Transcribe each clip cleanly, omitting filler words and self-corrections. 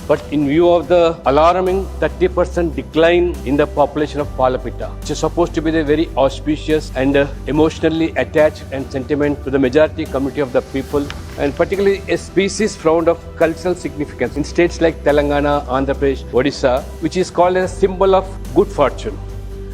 But in view of the alarming 30% decline in the population of Palapita, which is supposed to be the very auspicious and emotionally attached and sentiment to the majority community of the people, and particularly a species found of cultural significance in states like Telangana, Andhra Pradesh, Odisha, which is called a symbol of good fortune.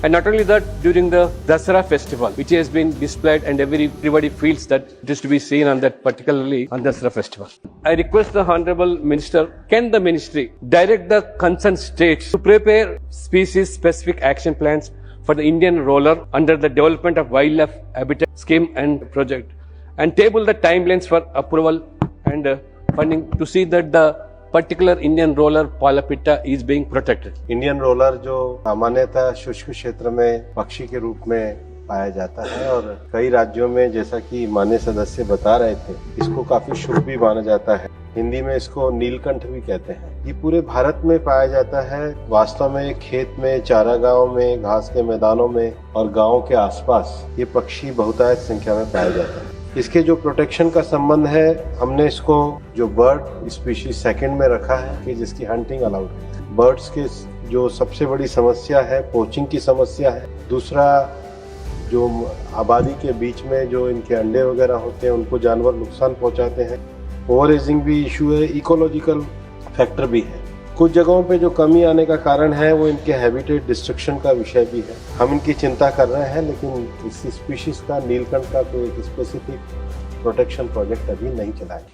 And not only that, during the Dasara festival, which has been displayed and everybody feels that it is to be seen on that, particularly on Dasara festival. I request the Honorable Minister, can the Ministry direct the concerned states to prepare species-specific action plans for the Indian roller under the Development of Wildlife Habitat Scheme and project, and table the timelines for approval and funding to see that the particular Indian roller Palapita is being protected. Indian roller जो सामान्यतः शुष्क क्षेत्र में पक्षी के रूप में पाया जाता है और कई राज्यों में, जैसा कि माननीय सदस्य बता रहे थे, इसको काफी शुभ भी माना जाता है। हिंदी में इसको नीलकंठ भी कहते हैं। ये पूरे भारत में पाया जाता है। वास्तव में खेत में, चारागाहों में, घास के मैदानों में और गाँव के आसपास ये पक्षी बहुतायत संख्या में पाया जाता है। इसके जो प्रोटेक्शन का संबंध है, हमने इसको जो बर्ड स्पीशीज सेकंड में रखा है कि जिसकी हंटिंग अलाउड है। बर्ड्स के जो सबसे बड़ी समस्या है पोचिंग की समस्या है। दूसरा, जो आबादी के बीच में जो इनके अंडे वगैरह होते हैं उनको जानवर नुकसान पहुंचाते हैं। ओवर एजिंग भी इशू है, इकोलॉजिकल फैक्टर भी है। कुछ जगहों पे जो कमी आने का कारण है वो इनके हैबिटेट डिस्ट्रक्शन का विषय भी है। हम इनकी चिंता कर रहे हैं, लेकिन इस स्पीशीज का, नीलकंठ का कोई एक स्पेसिफिक प्रोटेक्शन प्रोजेक्ट अभी नहीं चला है।